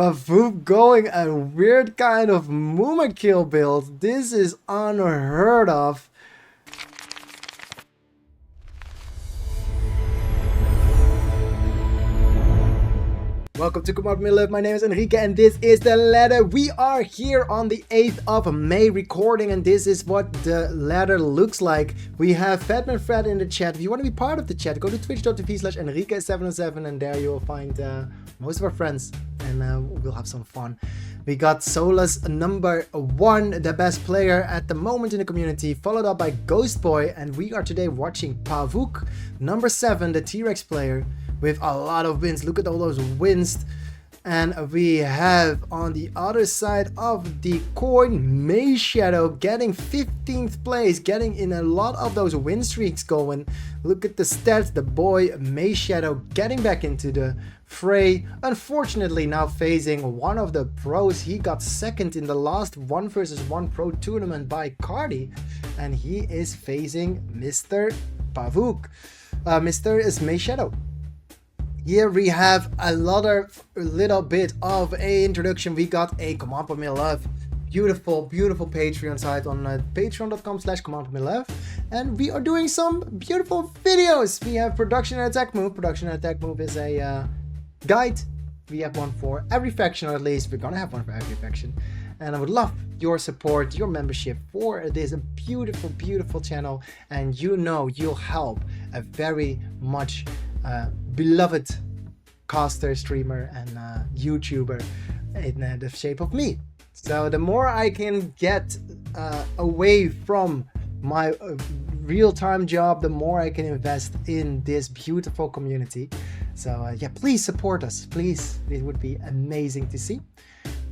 Pavuk going a weird kind of Muma kill build. This is unheard of. Welcome to Compartment. My name is Enrique and this is the ladder. We are here on the 8th of May recording and this is what the ladder looks like. We have Fatman Fred in the chat. If you want to be part of the chat, go to twitch.tv/Enrique707 and there you will find most of our friends and we'll have some fun. We got Solus number 1, the best player at the moment in the community, followed up by Ghost Boy, and we are today watching Pavuk number 7, the T-Rex player, with a lot of wins. Look at all those wins. And we have on the other side of the coin, MayShadow getting 15th place, getting in a lot of those win streaks going. Look at the stats, the boy MayShadow getting back into the fray. Unfortunately now facing one of the pros. He got second in the last 1 versus 1 pro tournament by Cardi. And he is facing Mr. Pavuk. Mr. is MayShadow. Here we have a little bit of a introduction. We got a Command Point Love, beautiful Patreon site on patreon.com/command.love, and we are doing some beautiful videos. We have Production and Attack Move. Production and Attack Move is a guide. We have one for every faction, or at least we're gonna have one for every faction. And I would love your support, your membership for this beautiful channel, and you know you'll help a very much beloved caster, streamer, and YouTuber in the shape of me. So the more I can get away from my real-time job, the more I can invest in this beautiful community. So yeah, please support us, please. It would be amazing to see.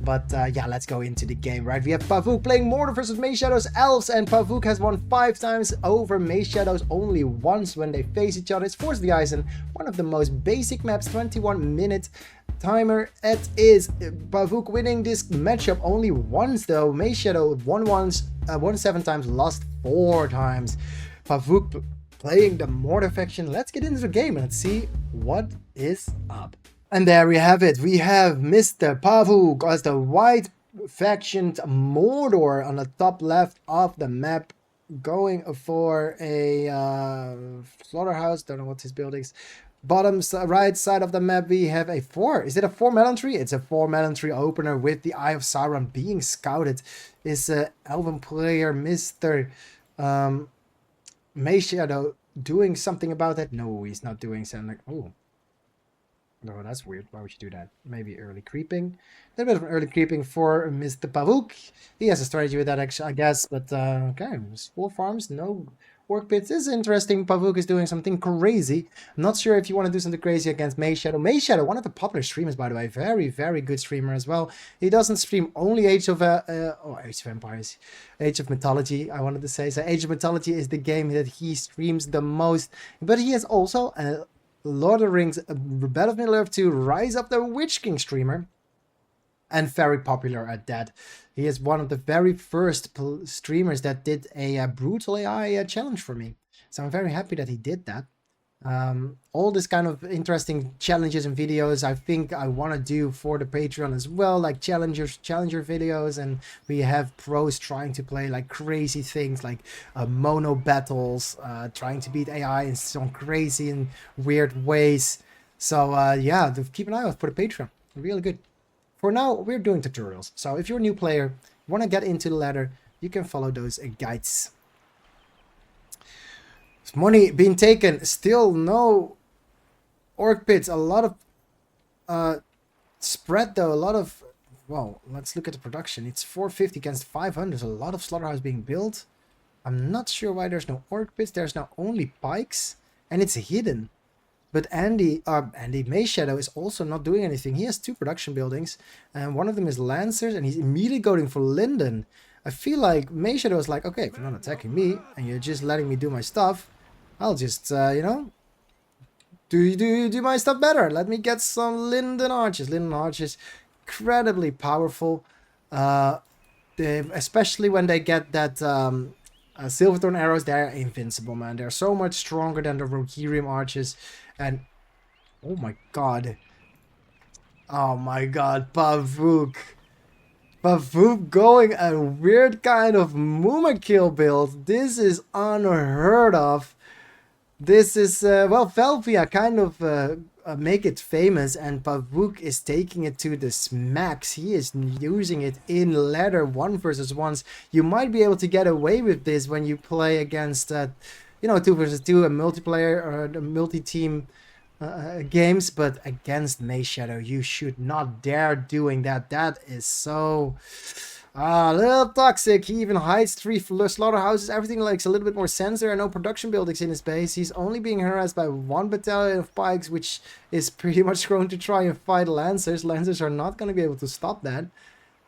But yeah, let's go into the game, right? We have Pavuk playing Mordor versus MayShadow's Elves, and Pavuk has won 5 times over MayShadow's only once when they face each other. It's Fords of Isen, one of the most basic maps, 21-minute timer. It is Pavuk winning this matchup only once though. MayShadow won once, won 7 times, lost 4 times. Pavuk playing the Mordor faction. Let's get into the game and let's see what is up. And there we have it. We have Mr. Pavuk as the white faction Mordor on the top left of the map, going for a slaughterhouse. Don't know what his buildings. Bottom right side of the map we have a 4. Is it a 4 melon tree? It's a 4 melon tree opener with the Eye of Sauron being scouted. Is Elven player Mr. MayShadow doing something about that? No, he's not doing something. Oh. No, that's weird. Why would you do that? Maybe early creeping. A little bit of early creeping for Mr. Pavuk. He has a strategy with that, actually, I guess. But, okay. Small farms, no work pits. This is interesting. Pavuk is doing something crazy. I'm not sure if you want to do something crazy against MayShadow. MayShadow, one of the popular streamers, by the way. Very good streamer as well. He doesn't stream only Age of Empires. Age of Mythology, I wanted to say. So Age of Mythology is the game that he streams the most. But he has also Lord of the Rings, Battle of Middle-earth 2, Rise of the Witch King streamer, and very popular at that. He is one of the very first streamers that did a brutal AI challenge for me. So I'm very happy that he did that. All this kind of interesting challenges and videos I think I want to do for the Patreon as well, like challenger videos, and we have pros trying to play like crazy things like mono battles, trying to beat AI in some crazy and weird ways. So yeah, keep an eye out for the Patreon. Really good. For now, we're doing tutorials. So if you're a new player, you want to get into the ladder, you can follow those guides. Money being taken, still no orc pits, a lot of spread though, a lot of, well, let's look at the production. It's 450 against 500, a lot of slaughterhouse being built. I'm not sure why there's no orc pits, there's now only pikes, and it's hidden. But Andy MayShadow is also not doing anything. He has 2 production buildings, and one of them is Lancers, and he's immediately going for Linden. I feel like MayShadow is like, okay, if you're not attacking me, and you're just letting me do my stuff, I'll just, you know, do my stuff better. Let me get some Linden Archers. Linden Archers, incredibly powerful, especially when they get that Silverthorn arrows. They're invincible, man. They're so much stronger than the Rohirrim Archers. And, oh my god. Oh my god, Pavuk. Pavuk going a weird kind of Muma kill build. This is unheard of. This is, well, Velvia kind of make it famous, and Pavuk is taking it to the max. He is using it in ladder 1 versus 1s. You might be able to get away with this when you play against, 2 versus 2, a multiplayer or a multi-team games, but against MayShadow, you should not dare doing that. That is so a little toxic. He even hides 3 slaughterhouses. Everything likes a little bit more sense. There are no production buildings in his base. He's only being harassed by 1 battalion of pikes, which is pretty much going to try and fight lancers. Lancers are not going to be able to stop that.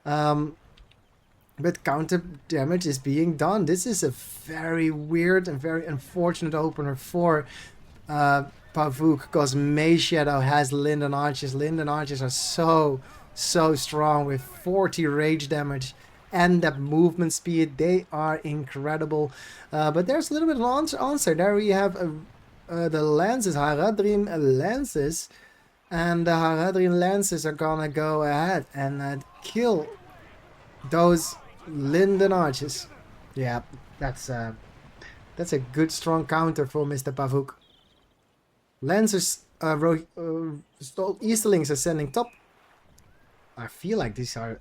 But counter damage is being done. This is a very weird and very unfortunate opener for Pavuk, because MayShadow has Linden Archers. Linden Archers are so strong with 40 rage damage and that movement speed. They are incredible. But there's a little bit of an answer. There we have the lances, Haradrim lances. And the Haradrim lances are gonna go ahead and kill those Linden Archers. Yeah, that's a good strong counter for Mr. Pavuk. Lancers, Easterlings are sending top. I feel like these are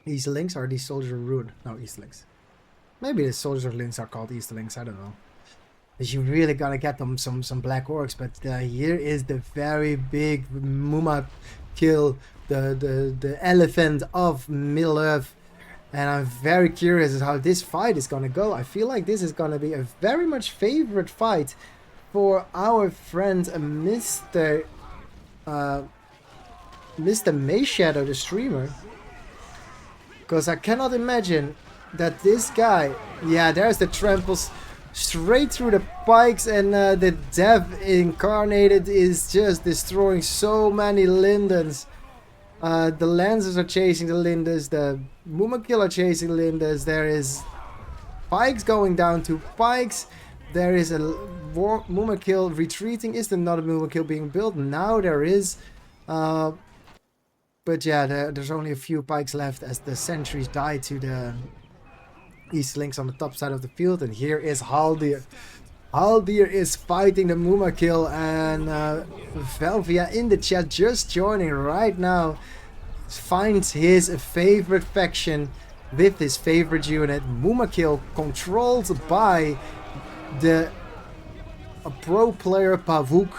Easterlings, or these soldiers of Ruin? No, Easterlings. Maybe the soldiers of Links are called Easterlings, I don't know. But you really gotta get them some black orcs. But here is the very big Muma kill, the elephant of Middle-earth. And I'm very curious as how this fight is gonna go. I feel like this is gonna be a very much favorite fight for our friend Mr. MayShadow, the streamer. Because I cannot imagine that this guy... Yeah, there's the tramples straight through the pikes, and the Dev incarnated is just destroying so many Lindens. The Lancers are chasing the Lindens, the Mumakil are chasing Lindens, there is pikes going down to pikes. There is a Mumakil retreating. Is there not a Mumakil being built? Now there is. But yeah, there's only a few pikes left as the sentries die to the Eastlinks on the top side of the field. And here is Haldir. Haldir is fighting the Mumakil, and Velvia in the chat just joining right now finds his favorite faction with his favorite unit. Mumakil controlled by a pro player Pavuk.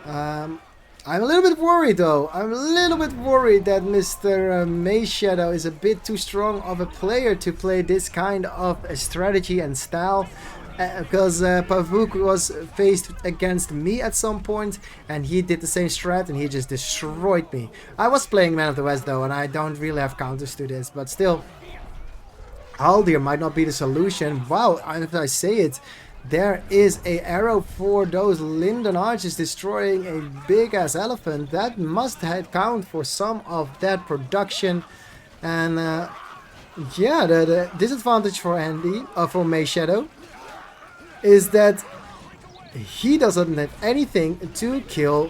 I'm a little bit worried though. I'm a little bit worried that Mr. MayShadow is a bit too strong of a player to play this kind of a strategy and style. Because Pavuk was faced against me at some point, and he did the same strat and he just destroyed me. I was playing Man of the West though, and I don't really have counters to this, but still, Haldir might not be the solution. Wow, if I say it, there is a arrow for those Linden Archers destroying a big ass elephant. That must count for some of that production. And yeah, the disadvantage for for MayShadow is that he doesn't have anything to kill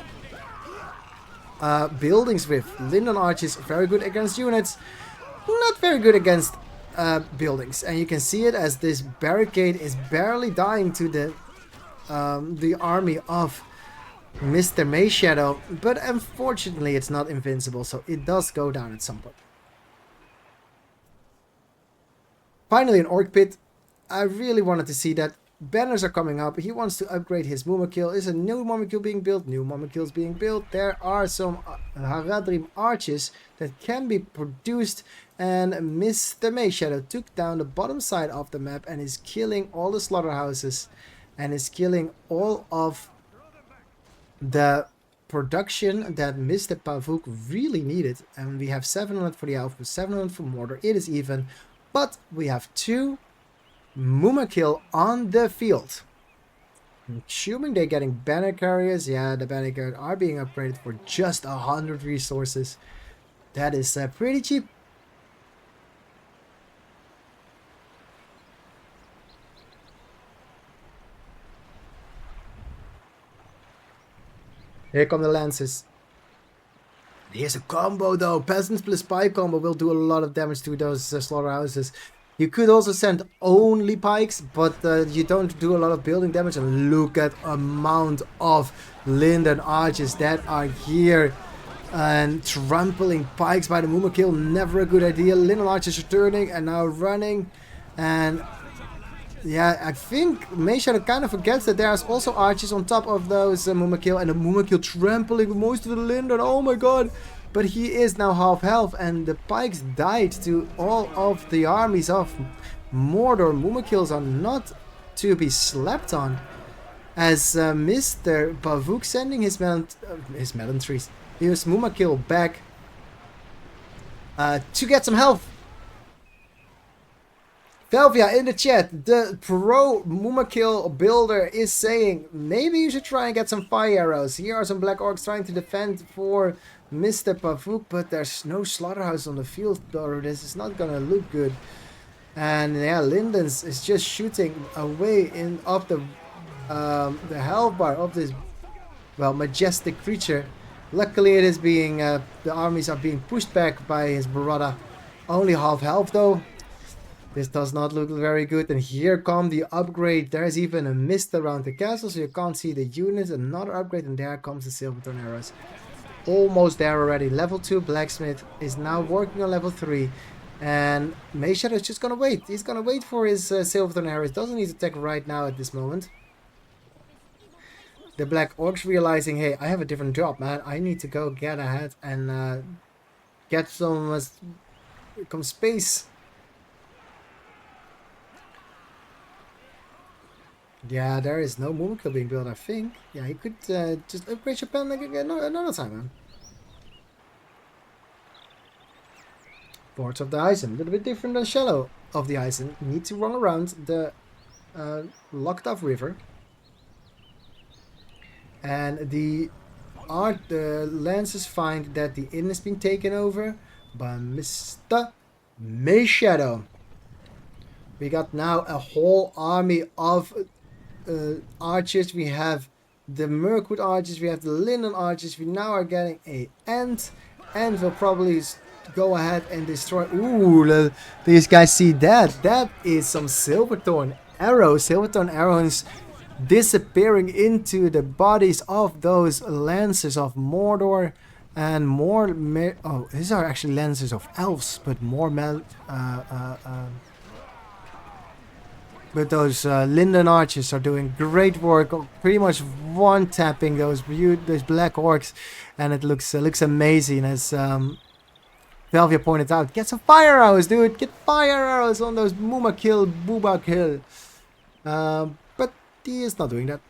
buildings with. Linden Archers very good against units, not very good against buildings, and you can see it as this barricade is barely dying to the army of Mr. MayShadow, but unfortunately it's not invincible, so it does go down at some point. Finally, an Orc Pit. I really wanted to see that. Banners are coming up. He wants to upgrade his Mumakil. Is a new Mumakil being built? New Mumakil is being built. There are some Haradrim arches that can be produced. And Mr. MayShadow took down the bottom side of the map and is killing all the slaughterhouses. And is killing all of the production that Mr. Pavuk really needed. And we have 700 for the Elves, 700 for Mordor. It is even. But we have 2 Mumakil on the field. I'm assuming they're getting banner carriers. Yeah, the banner carriers are being upgraded for just 100 resources. That is pretty cheap. Here come the lances. Here's a combo though. Peasants plus spy combo will do a lot of damage to those slaughterhouses. You could also send only pikes, but you don't do a lot of building damage. And look at amount of linden archers that are here. And trampling pikes by the Mumakil, never a good idea. Linden archers are turning and now running. And yeah, I think MayShadow kind of forgets that there's also archers on top of those Mumakil. And the Mumakil trampling most of the linden. Oh my god. But he is now half health, and the pikes died to all of the armies of Mordor. Mumakils are not to be slept on. As Mr. Pavuk sending his melon trees, his Mumakil back to get some health. Velvia in the chat, the pro Mumakil builder is saying maybe you should try and get some fire arrows. Here are some black orcs trying to defend for Mr. Pavuk, but there's no slaughterhouse on the field, or this is not gonna look good. And yeah, Lindens is just shooting away in off the health bar of this, well, majestic creature. Luckily it is being, the armies are being pushed back by his brother. Only half health though. This does not look very good. And here come the upgrade. There's even a mist around the castle, so you can't see the units. Another upgrade, and there comes the Silverthorn arrows. Almost there already. Level 2 blacksmith is now working on level 3. And MayShadow is just gonna wait. He's gonna wait for his Silverthorn arrows. Doesn't need to attack right now at this moment. The black orcs realizing, hey, I have a different job, man. I need to go get ahead and get some space. Yeah, there is no Mumakil being built, I think. Yeah, he could just upgrade your pen again another time, man. Fords of the Isen, a little bit different than Shadow of the Isen. You need to run around the locked off river. And the Lancers find that the inn has been taken over by Mr. MayShadow. We got now a whole army of archers. We have the Mirkwood archers, we have the Linden archers. We now are getting a Ent. Ent will probably go ahead and destroy. Ooh, these guys see that? That is some Silverthorn arrows. Silverthorn arrows disappearing into the bodies of those Lancers of Mordor. And more, oh, these are actually Lancers of Elves, but more but those Linden archers are doing great work, pretty much one-tapping those black orcs, and it looks amazing. As Velvia pointed out, get some fire arrows, dude. Get fire arrows on those Mumakil, Bubakil. But he is not doing that.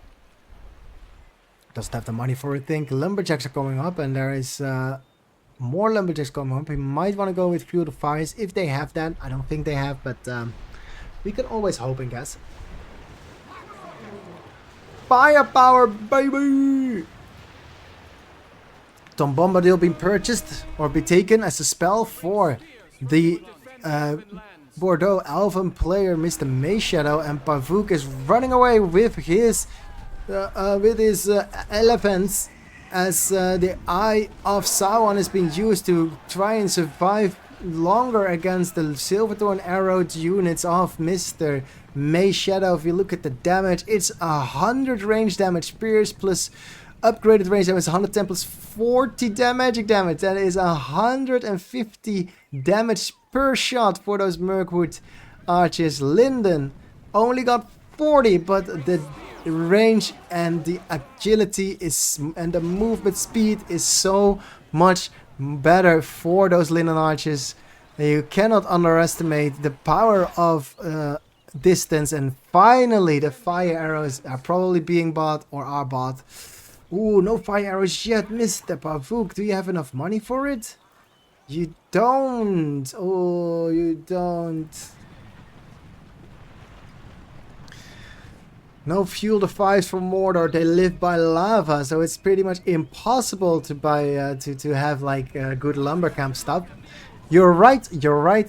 Doesn't have the money for it. Think lumberjacks are coming up, and there is more lumberjacks coming up. He might want to go with Field of Fires if they have that. I don't think they have, but we can always hope and guess. Firepower, baby! Tom Bombadil being purchased or be taken as a spell for the Bordeaux Elven player, Mr. MayShadow, and Pavuk is running away with his elephants as the Eye of Sauron is being used to try and survive longer against the Silverthorn arrowed units of Mr. MayShadow. If you look at the damage, it's 100 range damage, spears plus upgraded range damage, 110 plus 40 magic damage. That is 150 damage per shot for those Mirkwood archers. Linden only got 40, but the range and the agility is and the movement speed is so much better for those Linden archers. You cannot underestimate the power of distance. And finally the fire arrows are probably being bought or are bought. Ooh, no fire arrows yet, Mr. Pavuk. Do you have enough money for it? You don't. Oh, you don't. No fuel to fires from Mordor. They live by lava, so it's pretty much impossible to buy to have like good lumber camp stuff. You're right,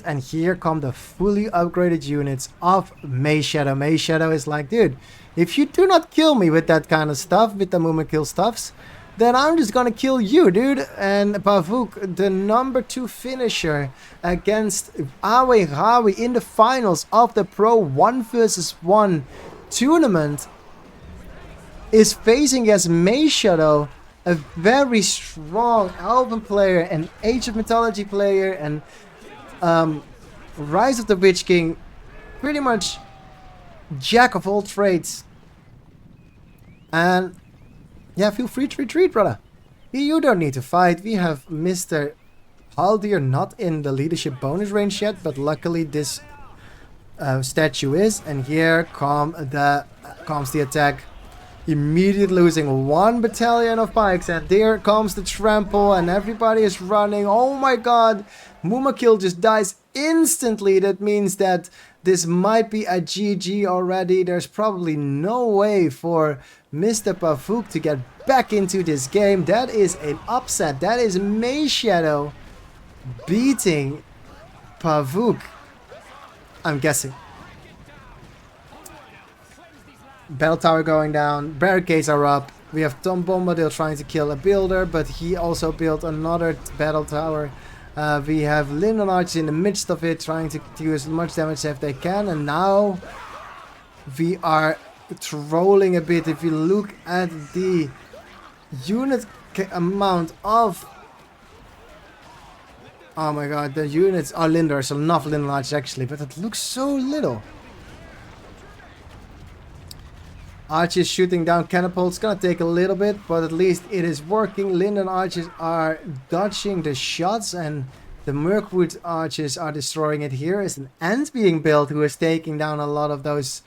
and here come the fully upgraded units of MayShadow. MayShadow is like, dude, if you do not kill me with that kind of stuff, with the Mumakil stuffs, then I'm just gonna kill you, dude. And Pavuk, the number 2 finisher against Awe Hawi in the finals of the Pro 1 vs 1 tournament, is facing against MayShadow, a very strong Elven player, an Age of Mythology player, and Rise of the Witch King, pretty much jack of all trades. And yeah, feel free to retreat, brother. You don't need to fight. We have Mr. Haldir not in the leadership bonus range yet, but luckily this statue is. And here comes the attack. Immediately losing 1 battalion of pikes, and there comes the trample, and everybody is running. Oh my god, Mumakil just dies instantly. That means that this might be a GG already. There's probably no way for Mr. Pavuk to get back into this game. That is an upset. That is MayShadow beating Pavuk, I'm guessing. Battle tower going down, barricades are up. We have Tom Bombadil trying to kill a builder, but he also built another battle tower. We have Linden Archers in the midst of it, trying to do as much damage as they can. And now we are trolling a bit. If you look at the unit amount of... Oh my god, the units are Linders, enough Linden Archers actually, but it looks so little. Archers shooting down catapults, gonna take a little bit, but at least it is working. Linden Archers are dodging the shots, and the Mirkwood Archers are destroying it. Here is an Ant being built who is taking down a lot of those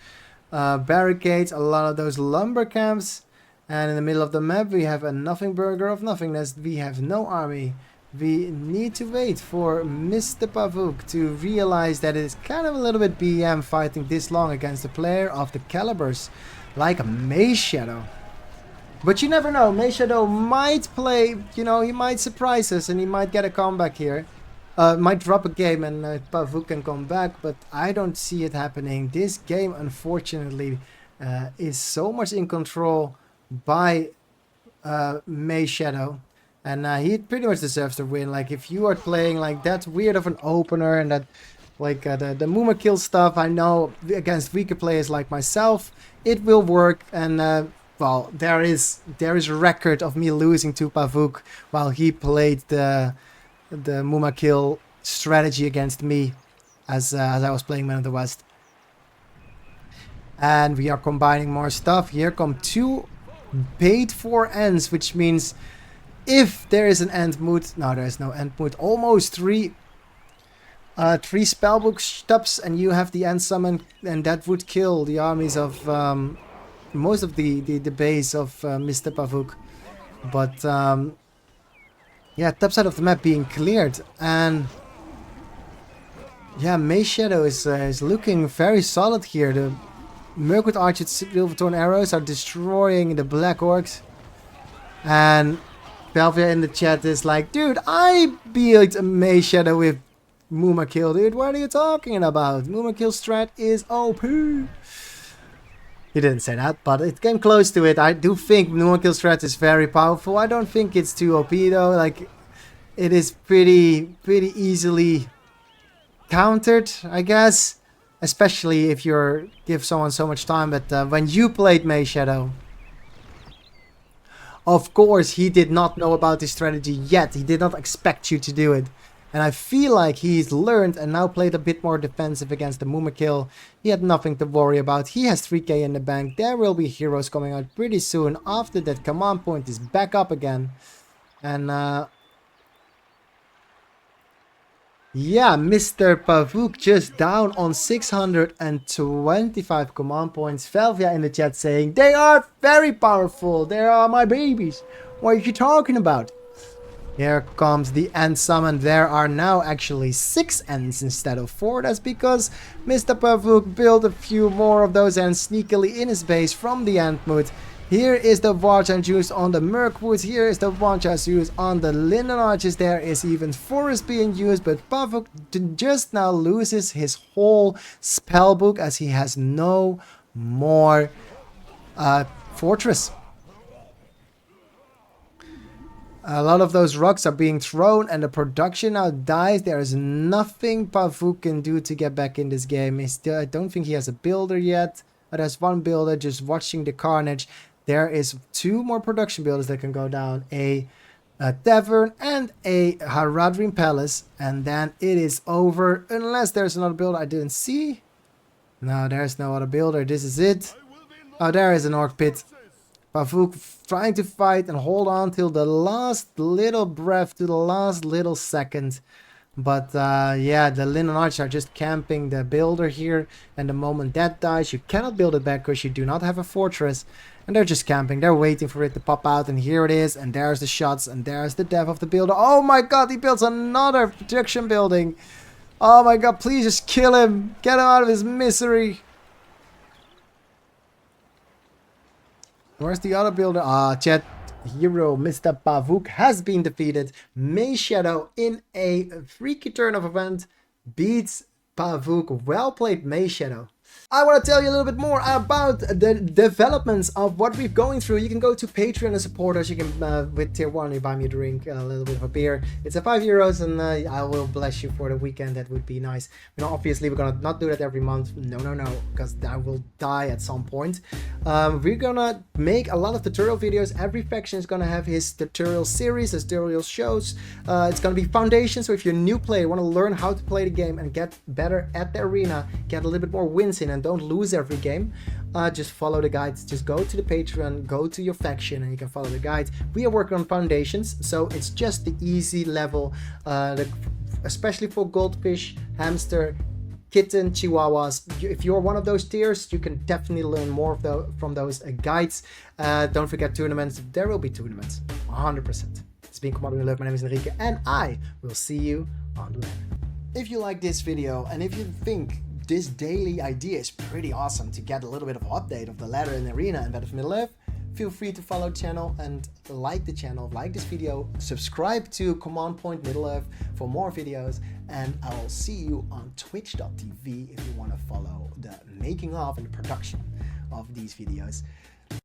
barricades, a lot of those lumber camps. And in the middle of the map we have a Nothing Burger of Nothingness. We have no army. We need to wait for Mr. Pavuk to realize that it is kind of a little bit BM fighting this long against a player of the calibers like a MayShadow. But you never know, MayShadow might play, you know, he might surprise us and he might get a comeback here. Might drop a game and Pavuk can come back, but I don't see it happening. This game, unfortunately, is so much in control by MayShadow. And he pretty much deserves to win. Like, if you are playing like that weird of an opener and that, like the Mumakil stuff, I know against weaker players like myself, it will work. And well, there is a record of me losing to Pavuk while he played the Mumakil strategy against me as I was playing Man of the West. And we are combining more stuff. Here come 2 paid for ends, which means if there is an end mood, no, there is no end mood. Almost 3 spellbook stubs, and you have the end summon, and that would kill the armies of most of the base of Mr. Pavuk. But yeah, top side of the map being cleared, and yeah, MayShadow is looking very solid here. The Mirkwood Archered Silverthorn arrows are destroying the Black Orcs, and Belvia in the chat is like, dude, I beat MayShadow with Mumakil, dude. What are you talking about? Mumakil strat is OP. He didn't say that, but it came close to it. I do think Mumakil strat is very powerful. I don't think it's too OP though. Like, it is pretty easily countered, I guess. Especially if you give someone so much time. But when you played MayShadow, of course, he did not know about this strategy yet. He did not expect you to do it. And I feel like he's learned and now played a bit more defensive against the Mumakil. He had nothing to worry about. He has 3k in the bank. There will be heroes coming out pretty soon after that command point is back up again. And yeah, Mr. Pavuk just down on 625 command points. Velvia in the chat saying, they are very powerful. They are my babies. What are you talking about? Here comes the end summon. There are now actually 6 ends instead of 4. That's because Mr. Pavuk built a few more of those ends sneakily in his base from the end mood. Here is the Warchant used on the Mirkwood. Here is the Warchant used on the Linden Archers. There is even Forest being used, but Pavuk just now loses his whole spellbook as he has no more fortress. A lot of those rocks are being thrown and the production now dies. There is nothing Pavuk can do to get back in this game. I don't think he has a builder yet. There's one builder just watching the carnage. There is 2 more production builders that can go down. A tavern and a Haradrim palace. And then it is over. Unless there's another builder I didn't see. No, there's no other builder. This is it. Oh, there is an orc pit. Pavuk trying to fight and hold on till the last little breath, to the last little second. But yeah, the Linen Archers are just camping the builder here. And the moment that dies, you cannot build it back because you do not have a fortress. And they're just camping. They're waiting for it to pop out. And here it is. And there's the shots. And there's the death of the builder. Oh my god, he builds another production building. Oh my god, please just kill him. Get him out of his misery. Where's the other builder? Chat. Hero Mr. Pavuk has been defeated. MayShadow in a freaky turn of event beats Pavuk. Well played, MayShadow. I want to tell you a little bit more about the developments of what we're going through. You can go to Patreon and support us. You can, with tier 1, you buy me a drink, a little bit of a beer. It's a €5 and I will bless you for the weekend. That would be nice. You know, obviously, we're going to not do that every month. No, because I will die at some point. We're going to make a lot of tutorial videos. Every faction is going to have his tutorial series, his tutorial shows. It's going to be foundation. So if you're a new player, want to learn how to play the game and get better at the arena, get a little bit more wins in and don't lose every game, just follow the guides. Just go to the Patreon, go to your faction, and you can follow the guides. We are working on foundations, so it's just the easy level, especially for goldfish, hamster, kitten, chihuahuas. If you're one of those tiers, you can definitely learn more of from those guides. Don't forget tournaments. There will be tournaments, 100%. It's been Commodore Love. My name is Enrique, and I will see you on the ladder. If you like this video, and if you think this daily idea is pretty awesome to get a little bit of update of the ladder and arena and BFME Live, feel free to follow the channel and like the channel, like this video, subscribe to Command Point Middle Earth for more videos, and I will see you on twitch.tv if you want to follow the making of and the production of these videos.